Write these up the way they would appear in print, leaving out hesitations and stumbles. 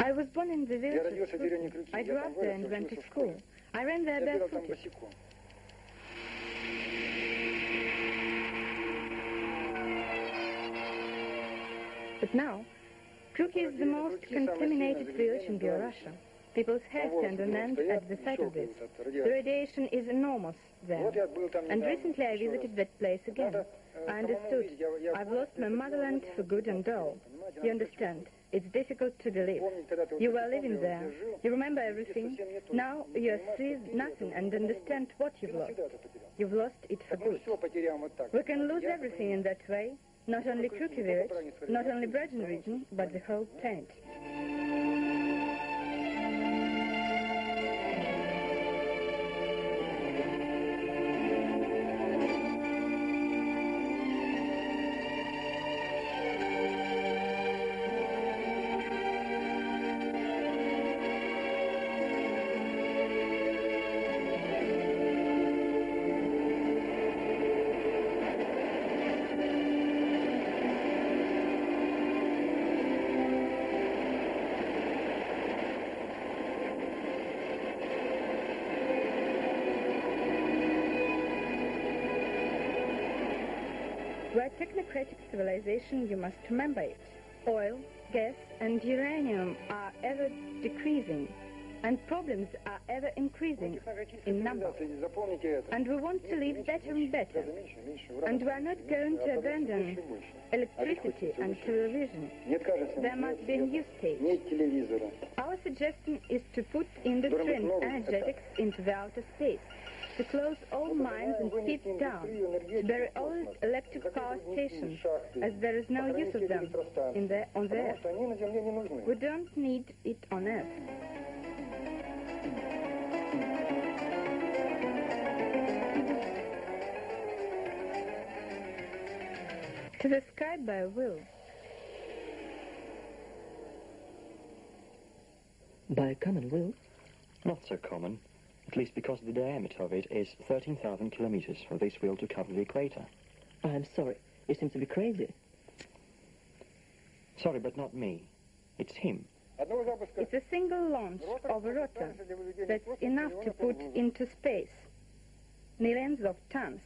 I was born in the village of Kruk. I grew up there and went to school. I ran there barefooted. But now, Kruk is the most contaminated village in Belarus. People's hair stand on end at the sight of this. The radiation is enormous there. And recently I visited that place again. I understood. I've lost my motherland for good and all. You understand? It's difficult to believe. You were living there. You remember everything. Now you see nothing and understand what you've lost. You've lost it for good. We can lose everything in that way. Not only Kruk village, not only Bredgen region, but the whole planet. We're a technocratic civilization, you must remember it. Oil, gas and uranium are ever decreasing, and problems are ever increasing in number. And we want to live better and better. And we are not going to abandon electricity and television. There must be a new stage. Our suggestion is to put industry and energetics into the outer space, to close all mines and pits down, to bury all electric power stations, as there is no use of them on the Earth. We don't need it on Earth. To the sky by will. By common will? Not so common. At least because the diameter of it is 13,000 kilometers for this wheel to cover the equator. I'm sorry. You seem to be crazy. Sorry, but not me. It's him. It's a single launch of a rotor that's enough to put into space millions of tons.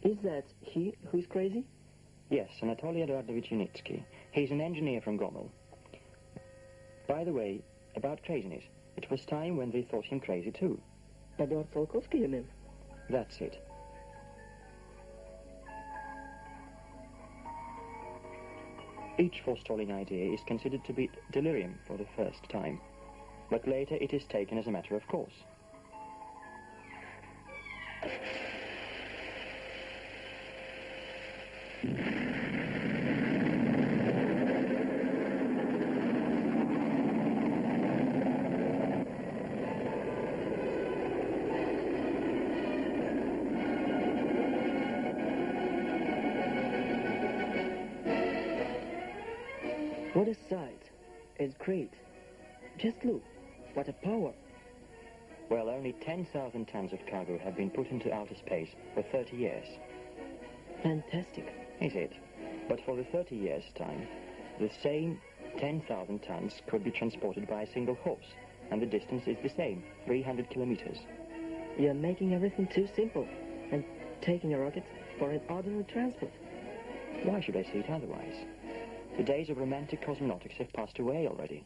Is that he who's crazy? Yes, Anatoly Eduardovich Unitsky. He's an engineer from Gomel. By the way, about craziness, it was time when they thought him crazy too. Eduard Tsiolkovsky, you mean? That's it. Each forestalling idea is considered to be delirium for the first time, but later it is taken as a matter of course. What a sight. It's great. Just look. What a power. Well, only 10,000 tons of cargo have been put into outer space for 30 years. Fantastic. Is it? But for the 30 years' time, the same 10,000 tons could be transported by a single horse, and the distance is the same, 300 kilometers. You're making everything too simple, and taking a rocket for an ordinary transport. Why should I see it otherwise? The days of romantic cosmonautics have passed away already.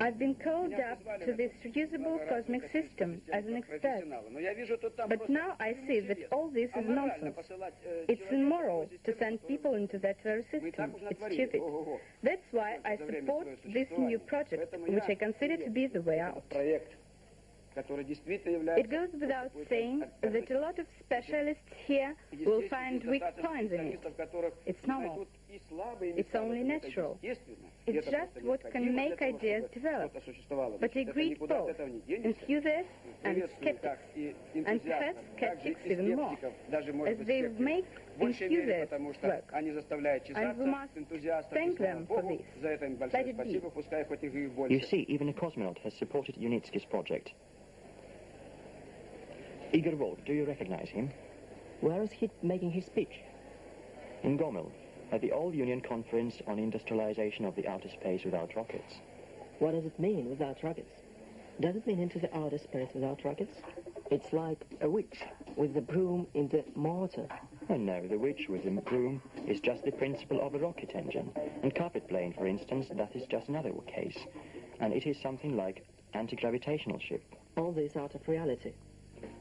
I've been called up to this reusable cosmic system as an expert. But now I see that all this is nonsense. It's immoral to send people into that very system. It's stupid. That's why I support this new project, which I consider to be the way out. It goes without saying that a lot of specialists here will find weak points in it. It's normal. It's only natural. It's just what can make ideas develop. But a great both enthusiasts and skeptics, and perhaps skeptics even more, as they make enthusiasts work. And we must thank them for this. Let it be. You see, even a cosmonaut has supported Unitsky's project. Igor Wolf, do you recognize him? Where is he making his speech? In Gomel, at the All-Union Conference on Industrialization of the Outer Space Without Rockets. What does it mean, without rockets? Does it mean into the outer space without rockets? It's like a witch with the broom in the mortar. Oh no, the witch with the broom is just the principle of a rocket engine. And carpet plane, for instance, that is just another case. And it is something like anti-gravitational ship. All this out of reality.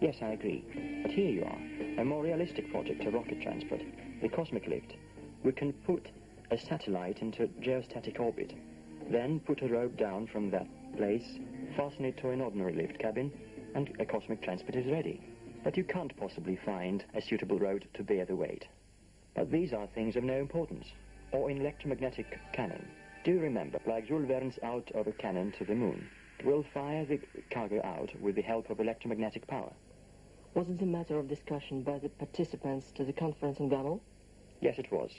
Yes, I agree. But here you are, a more realistic project of rocket transport, the cosmic lift. We can put a satellite into geostatic orbit, then put a rope down from that place, fasten it to an ordinary lift cabin, and a cosmic transport is ready. But you can't possibly find a suitable road to bear the weight. But these are things of no importance. Or in electromagnetic cannon. Do you remember, like Jules Verne's out of a cannon to the moon? Will fire the cargo out with the help of electromagnetic power. Was it a matter of discussion by the participants to the conference in Gomel? Yes, it was.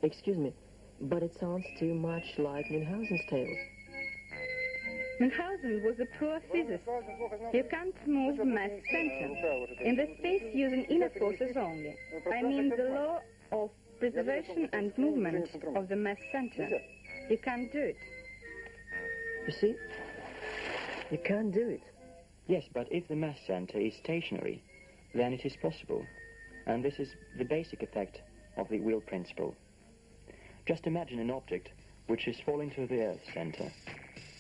Excuse me, but it sounds too much like Münchhausen's tale. Münchhausen was a poor physicist. You can't move mass center. In the space using inner forces only. I mean the law of preservation and movement of the mass center. You can't do it. You see? You can't do it. Yes, but if the mass center is stationary, then it is possible. And this is the basic effect of the wheel principle. Just imagine an object which is falling to the Earth's center.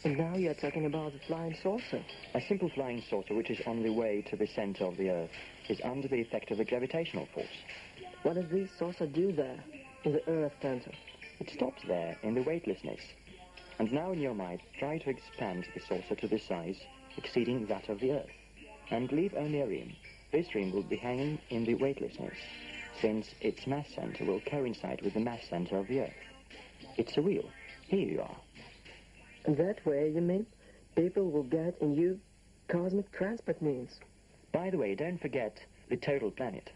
And now you're talking about a flying saucer. A simple flying saucer which is on the way to the center of the Earth is under the effect of the gravitational force. What does this saucer do there, in the Earth center? It stops there in the weightlessness. And now in your mind, try to expand the saucer to the size exceeding that of the Earth. And leave only a rim. This rim will be hanging in the weightlessness, since its mass center will coincide with the mass center of the Earth. It's a wheel. Here you are. And that way, you mean, people will get a new cosmic transport means. By the way, don't forget the total planet.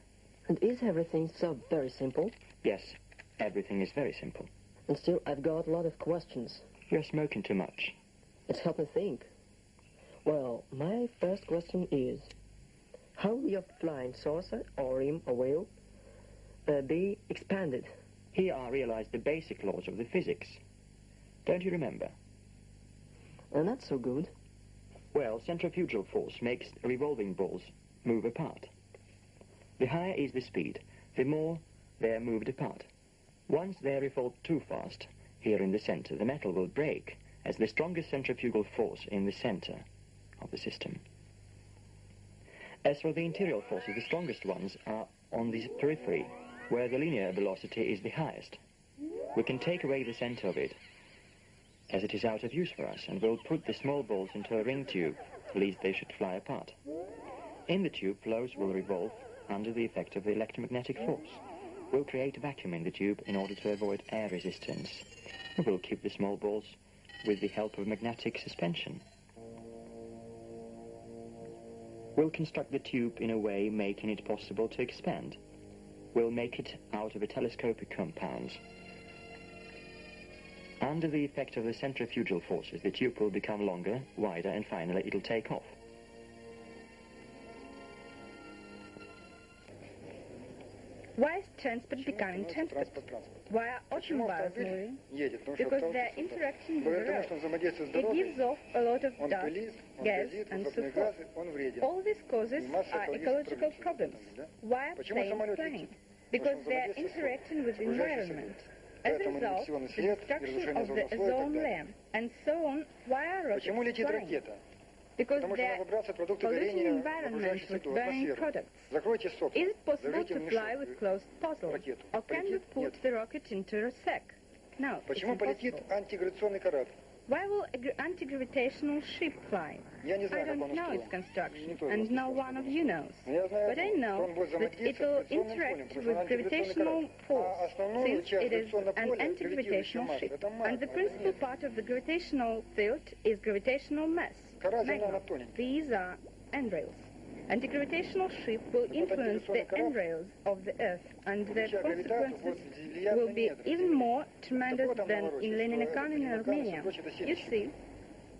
And is everything so very simple? Yes, everything is very simple. And still, I've got a lot of questions. You're smoking too much. It's helped me think. Well, my first question is, how will your flying saucer, or rim, or wheel, be expanded? Here I realize the basic laws of the physics. Don't you remember? Not so good. Well, centrifugal force makes revolving balls move apart. The higher is the speed, the more they are moved apart. Once they revolve too fast, here in the center, the metal will break as the strongest centrifugal force in the center of the system. As for the interior forces, the strongest ones are on the periphery, where the linear velocity is the highest. We can take away the center of it, as it is out of use for us, and we'll put the small balls into a ring tube, lest they should fly apart. In the tube, flows will revolve under the effect of the electromagnetic force. We'll create a vacuum in the tube in order to avoid air resistance. And we'll keep the small balls with the help of magnetic suspension. We'll construct the tube in a way making it possible to expand. We'll make it out of a telescopic compound. Under the effect of the centrifugal forces, the tube will become longer, wider, and finally it'll take off. Why is transport becoming transport? Why are automobiles moving? Because their interaction with the road, it gives off a lot of dust, gas, and so forth. All these causes are ecological problems. Why are planes flying? Because they are interacting with the environment. As a result, the destruction of the ozone layer, and so on. Why are rockets flying? Because they are polluting the environment with burning products. Is it possible to fly with closed puzzle? Or can we put the rocket into a sack? No, it's impossible. Why will an anti-gravitational ship fly? I don't know its construction, and no one of you knows. But I know that it will interact with gravitational force, since it is an anti-gravitational ship. And the principal part of the gravitational field is gravitational mass, magma. These are endrails. Anti-gravitational ship will influence the endrails of the Earth, and the consequences will be even more tremendous than in Leningrad and Armenia. You see,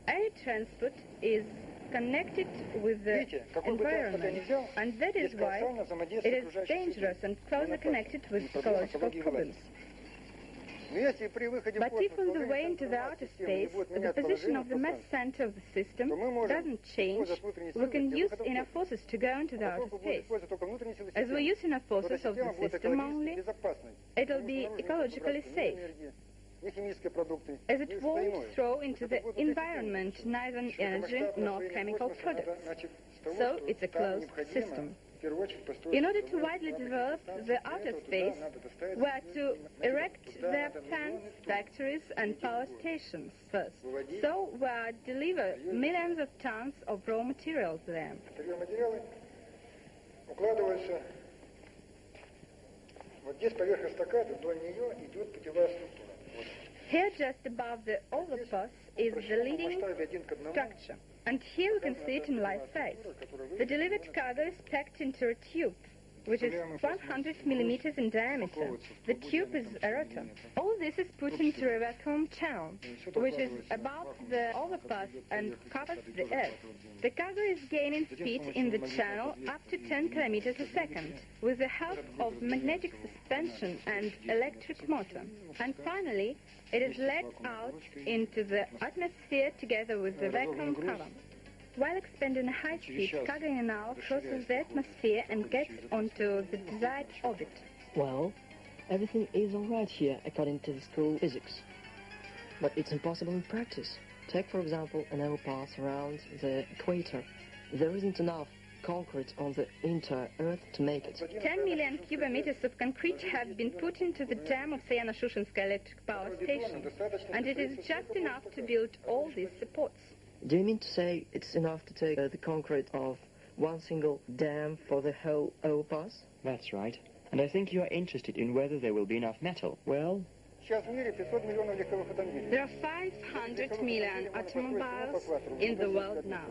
air transport is connected with the environment, and that is why it is dangerous and closely connected with ecological problems. But if on the way into the outer space, the position of the mass center of the system doesn't change, we can use enough forces to go into the outer space. As we use enough forces of the system only, it will be ecologically safe, as it won't throw into the environment neither energy nor chemical products. So it's a closed system. In order to widely develop the outer space, we are to erect their plants, factories and power stations first. So we are to deliver millions of tons of raw materials there. Here, just above the overpass, is the leading structure. And here we can see it in live size. The delivered cargo is packed into a tube, which is 100 millimeters in diameter. The tube is a rotor. All this is put into a vacuum channel, which is above the overpass and covers the earth. The cargo is gaining speed in the channel up to 10 kilometers a second, with the help of magnetic suspension and electric motor. And finally, it is let out into the atmosphere together with the vacuum cover. While expanding at high speed, cargo in an hour crosses the atmosphere and gets onto the desired orbit. Well, everything is alright here according to the school physics. But it's impossible in practice. Take, for example, an overpass around the equator. There isn't enough concrete on the entire Earth to make it. 10 million cubic meters of concrete have been put into the dam of Sayano-Shushenskaya electric power station, and it is just enough to build all these supports. Do you mean to say it's enough to take the concrete of one single dam for the whole overpass? That's right. And I think you are interested in whether there will be enough metal. Well, there are 500 million automobiles in the world now.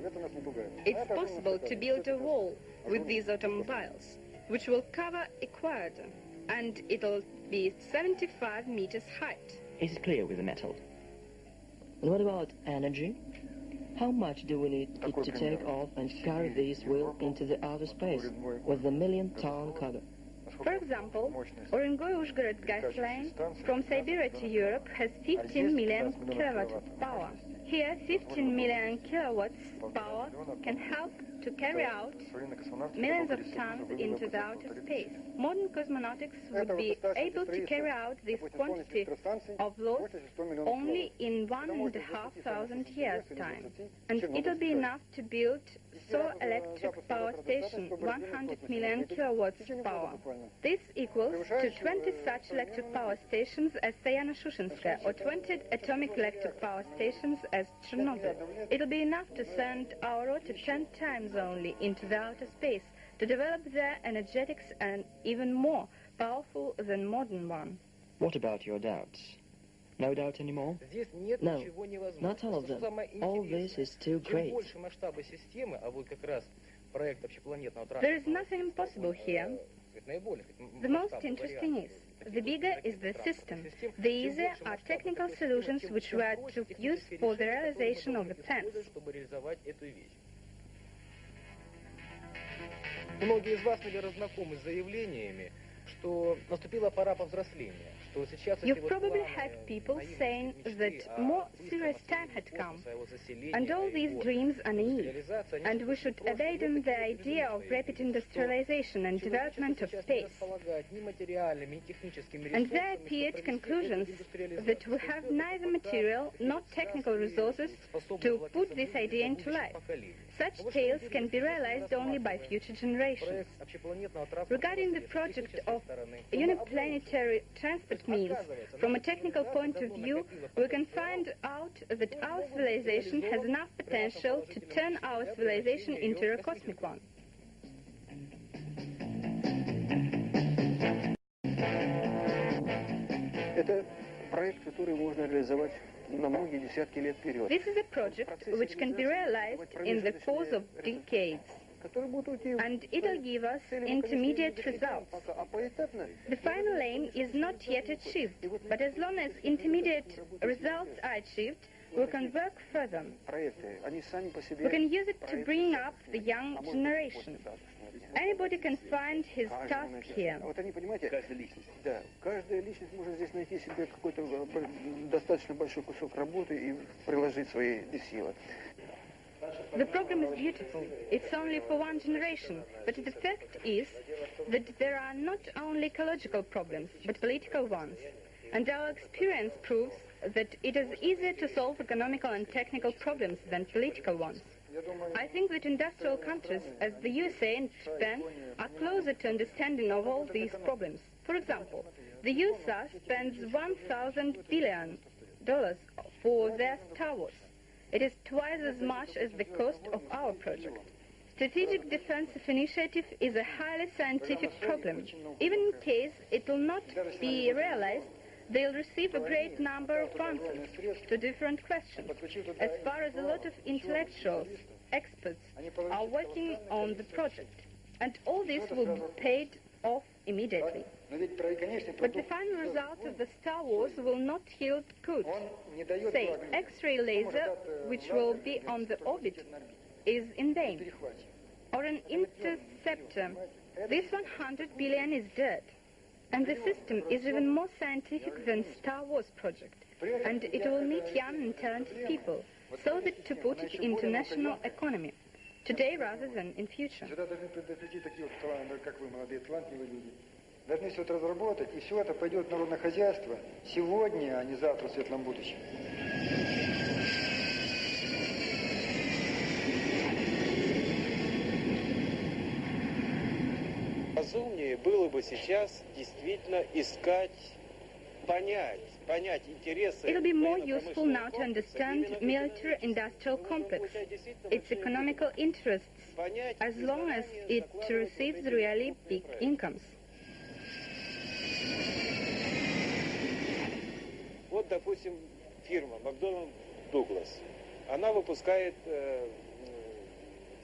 It's possible to build a wall with these automobiles, which will cover equator, and it'll be 75 meters height. is it clear with the metal? And what about energy? How much do we need it to take off and carry this wheel into the outer space with the million-ton cargo? For example, Orengoy-Uzhgorod gas line from Siberia to Europe has 15 million kilowatts of power. Here, 15 million kilowatts power can help to carry out millions of tons into the outer space. Modern cosmonautics would be able to carry out this quantity of load only in 1,500 years' time. And it'll be enough to build solar electric power station, 100 million kilowatts power. This equals to 20 such electric power stations as Sayano-Shushenskaya or 20 atomic electric power stations as Chernobyl. It'll be enough to send our rotor 10 times only into the outer space to develop their energetics and even more powerful than modern one. What about your doubts? No doubt anymore? No, not all of them. All this is too great. There is nothing impossible here. The most interesting is, the bigger is the system, the easier are technical solutions which were to use for the realization of the plans. Многие из вас, наверное, знакомы с заявлениями, что наступила пора повзросления. You've probably heard people saying that more serious time had come, and all these dreams are naive, and we should abandon the idea of rapid industrialization and development of space. And there appeared conclusions that we have neither material nor technical resources to put this idea into life. Such tales can be realized only by future generations. Regarding the project of uniplanetary transport it means. From a technical point of view, we can find out that our civilization has enough potential to turn our civilization into a cosmic one. Это проект, который можно реализовать на многие десятки лет вперед. This is a project which can be realized in the course of decades, and it'll give us intermediate results. The final aim is not yet achieved, but as long as intermediate results are achieved, we can work further. We can use it to bring up the young generation. Anybody can find his task here. Да, каждая личность может здесь найти себе какой-то достаточно большой кусок работы и приложить свои силы. The program is beautiful. It's only for one generation. But the fact is that there are not only ecological problems, but political ones. And our experience proves that it is easier to solve economical and technical problems than political ones. I think that industrial countries, as the USA and Japan, are closer to understanding of all these problems. For example, the USA spends $1,000 billion for their Star Wars. It is twice as much as the cost of our project. Strategic defensive initiative is a highly scientific problem. Even in case it will not be realized, they'll receive a great number of answers to different questions. As far as a lot of intellectuals, experts are working on the project, and all this will be paid off immediately. But the final result of the Star Wars will not yield good. Say, X-ray laser, which will be on the orbit, is in vain. Or an interceptor. This 100 billion is dead. And the system is even more scientific than Star Wars project. And it will meet young and talented people, so that to put it into national economy, today rather than in future. Должны все это разработать, и все это пойдет в народное хозяйство сегодня, а не завтра, в светлом будущем. Разумнее было бы сейчас действительно искать, понять интересы. It'll be more useful now to understand military-industrial complex, its economical interests, as long as it receives really big incomes. Вот, допустим, фирма Макдональд Дуглас. Она выпускает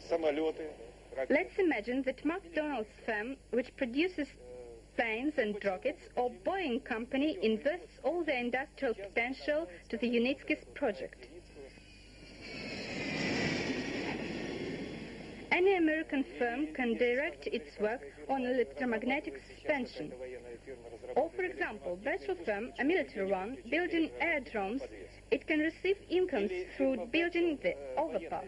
самолеты, ракеты. Let's imagine that McDonald's firm, which produces planes and rockets, or Boeing company invests all their industrial potential to the Unitskis project. Any American firm can direct its work on electromagnetic suspension. Or, for example, Bertram firm, a military one, building aerodromes, it can receive incomes through building the overpass.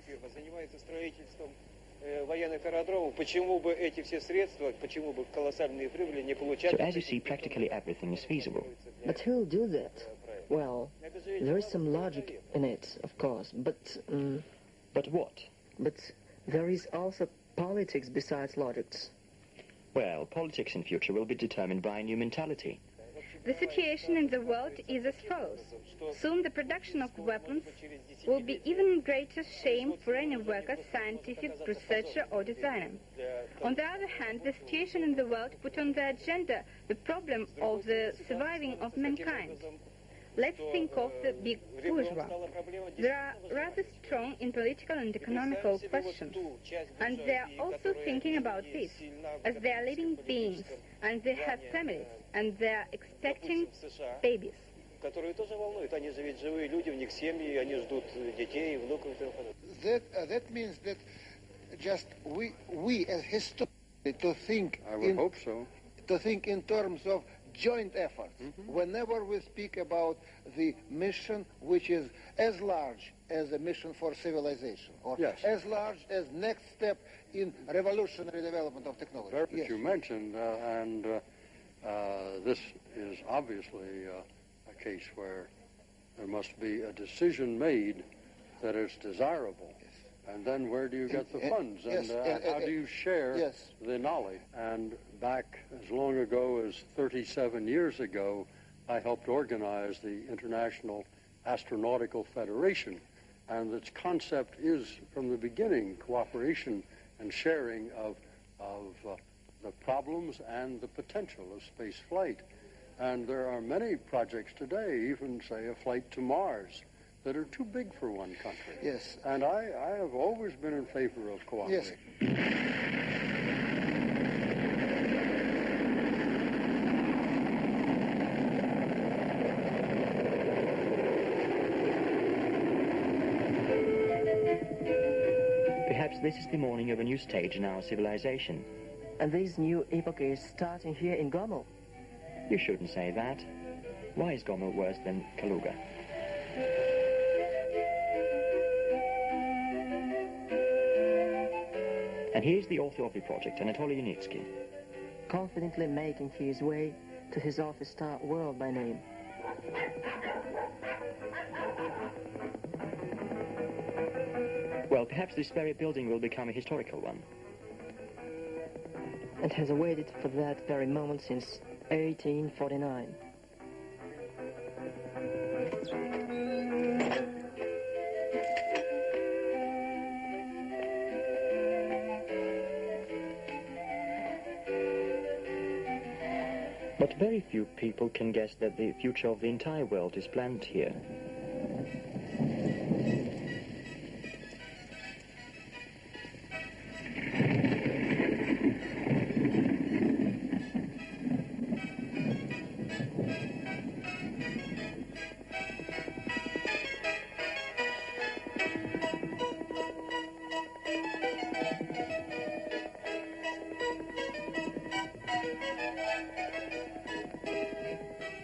So as you see, practically everything is feasible. But who'll do that? Well, there is some logic in it, of course, but... But what? But there is also politics besides logics. Well, politics in future will be determined by a new mentality. The situation in the world is as follows. Soon the production of weapons will be even greater shame for any worker, scientific, researcher or designer. On the other hand, the situation in the world put on the agenda the problem of the surviving of mankind. Let's think of the big bourgeois. They are rather strong in political and economical questions, and they are also thinking about this, as they are living beings, and they have families, and they are expecting babies. That means that just we as historians to think. I would hope so. To think in terms of joint efforts. Whenever we speak about the mission which is as large as a mission for civilization, or as large as next step in revolutionary development of technology. Yes. You mentioned, and this is obviously a case where there must be a decision made that is desirable. And then where do you get the funds? And how do you share the knowledge? And back as long ago as 37 years ago, I helped organize the International Astronautical Federation, and its concept is, from the beginning, cooperation and sharing of the problems and the potential of space flight. And there are many projects today, even, say, a flight to Mars, that are too big for one country. Yes. And I have always been in favor of cooperation. Yes. Perhaps this is the morning of a new stage in our civilization. And this new epoch is starting here in Gomel. You shouldn't say that. Why is Gomel worse than Kaluga? And here's the author of the project, Anatoly Unitsky. Confidently making his way to his office star world by name. Well, perhaps this very building will become a historical one. And has awaited for that very moment since 1849. But very few people can guess that the future of the entire world is planned here.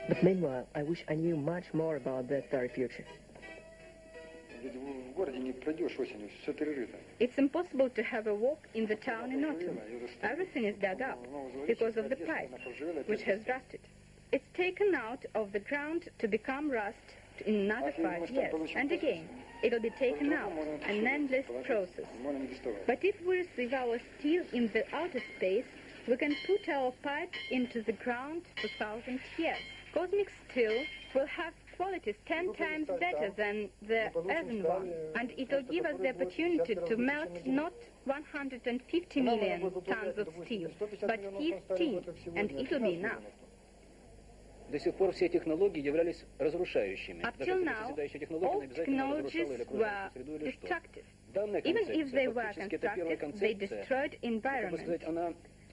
But meanwhile, I wish I knew much more about that very future. It's impossible to have a walk in the town in autumn. Everything is dug up because of the pipe, which has rusted. It's taken out of the ground to become rust in another 5 years. And again, it'll be taken out, an endless process. But if we receive our steel in the outer space, we can put our pipe into the ground for thousands of years. Cosmic steel will have qualities 10 times better than the earthen one, and it will give us the opportunity to melt not 150 million tons of steel, but 15, and it will be enough. До сих пор все технологии являлись разрушающими. Up till now, all technologies were destructive. Even if they were constructive, they destroyed environment.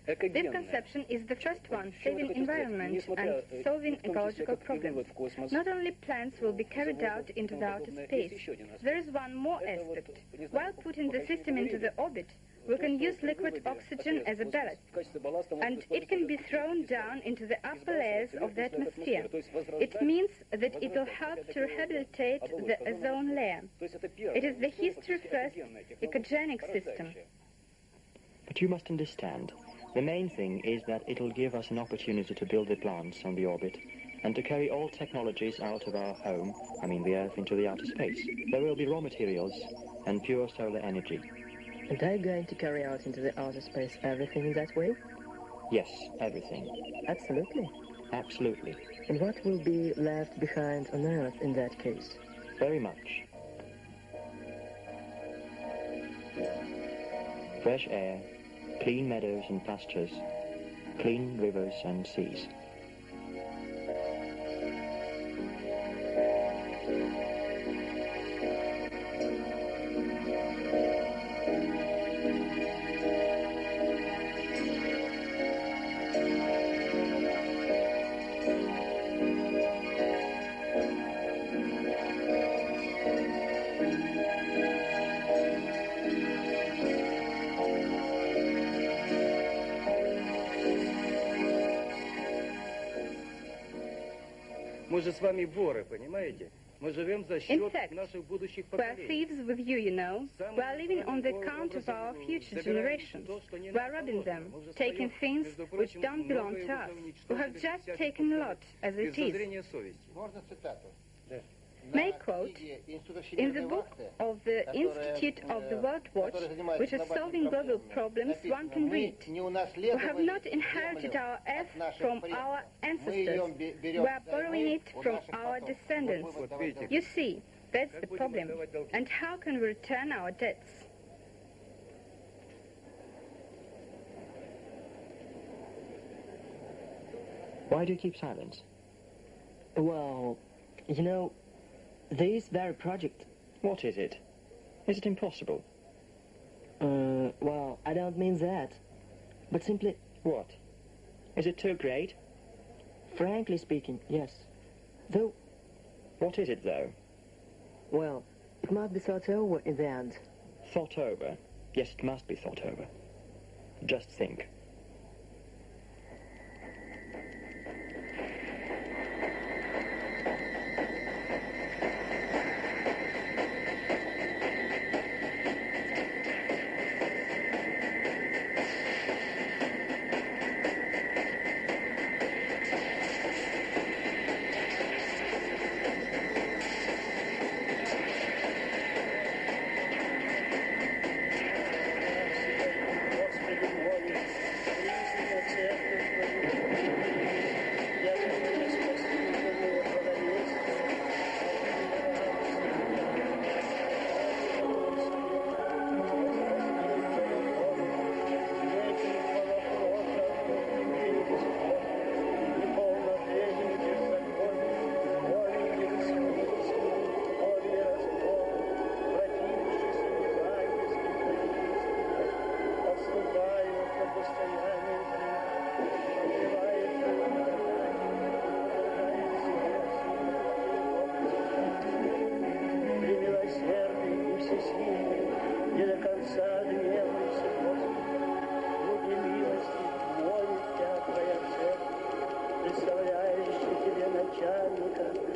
This conception is the first one, saving environment and solving ecological problems. Not only plans will be carried out into the outer space. There is one more aspect. While putting the system into the orbit, we can use liquid oxygen as a ballast, and it can be thrown down into the upper layers of the atmosphere. It means that it will help to rehabilitate the ozone layer. It is the history's first ecogenic system. But you must understand, the main thing is that it'll give us an opportunity to build the plants on the orbit and to carry all technologies out of our home, I mean the Earth, into the outer space. There will be raw materials and pure solar energy. And are you going to carry out into the outer space everything in that way? Yes, everything. Absolutely. Absolutely. And what will be left behind on Earth in that case? Very much. Fresh air, clean meadows and pastures, clean rivers and seas. Мы же с вами воры, понимаете? Мы живем за счет наших будущих поколений. We're thieves with you, you know. We're living on the account of our future generations. We're robbing them, taking things which don't belong to us. We have just taken a lot, as it is. may quote, in the book of the Institute of the World Watch, which is solving global problems, one can read, we have not inherited our Earth from our ancestors, we are borrowing it from our descendants. You see, that's the problem. And how can we return our debts? Why do you keep silence? Well, you know, this very project... What is it? Is it impossible? Well, I don't mean that, but simply... What? Is it too great? Frankly speaking, yes. Though... What is it, though? Well, it must be thought over in the end. Thought over? Yes, it must be thought over. Just think. Представляющий тебе начальника